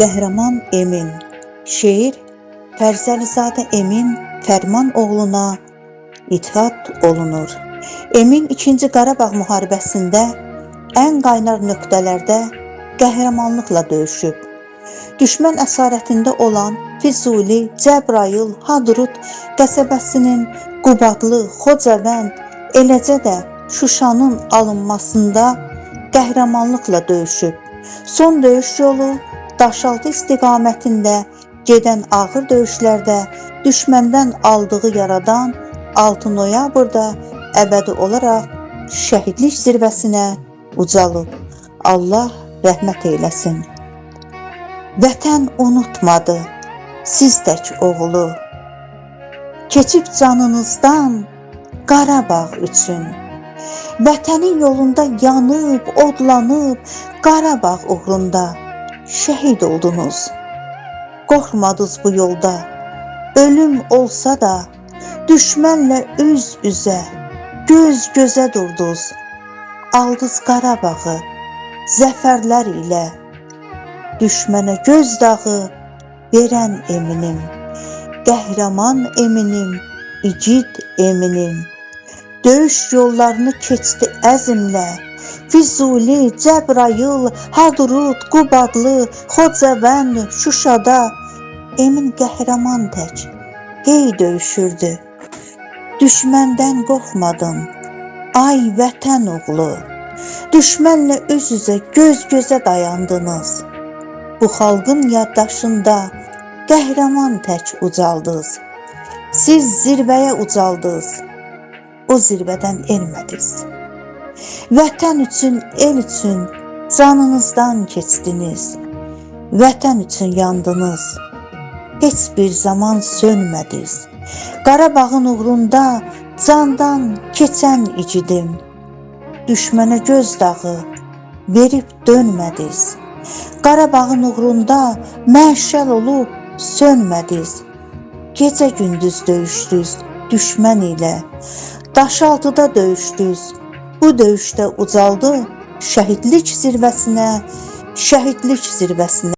Qəhrəman Emin. Şeir Fərzəlizadə Emin Fərman oğluna ithaf olunur. Emin 2-ci Qarabağ müharibəsində ən qaynar nöqtələrdə qəhrəmanlıqla döyüşüb. Düşmən əsarətində olan Füzuli, Cəbrayıl, Hadrut qəsəbəsinin, Qubadlı, Xocavənd, eləcə də Şuşanın alınmasında qəhrəmanlıqla döyüşüb. Son döyüş yolu Daşaltı istiqamətində gedən ağır döyüşlərdə düşməndən aldığı yaradan 6 noyabrda əbədi olaraq şəhidlik zirvəsinə ucalıb. Allah rəhmət eyləsin. Vətən unutmadı siz tək oğlu, keçib canınızdan Qarabağ üçün. Vətənin yolunda yanıb, odlanıb, Qarabağ uğrunda şəhid oldunuz. Qorxmadınız bu yolda, ölüm olsa da, düşmənlə üz-üzə, göz-gözə durdunuz. Aldınız Qarabağı, zəfərlər ilə, düşmənə gözdağı verən Eminim, qəhrəman Eminim, igid Eminim. Döyüş yollarını keçdi əzmlə, Füzuli, Cəbrayıl, Hadrut, Qubadlı, Xocavənd, Şuşada Emin qəhrəman tək hey döyüşürdü. Düşməndən qorxmadın, ay vətən oğlu, düşmənlə üz-üzə, göz-gözə dayandınız. Bu xalqın yaddaşında qəhrəman tək ucaldınız. Siz zirvəyə ucaldınız, o zirvədən enmədiniz. Vətən üçün, el üçün canınızdan keçdiniz. Vətən üçün yandınız, heç bir zaman sönmədiniz. Qarabağın uğrunda candan keçən igidim. Düşmənə gözdağı verib dönmədiniz. Qarabağın uğrunda məşəl olub sönmədiniz. Gecə gündüz döyüşdünüz düşmən ilə, Daşaltıda döyüşdünüz. Bu döyüşdə ucaldı şəhidlik zirvəsinə, şəhidlik zirvəsinə.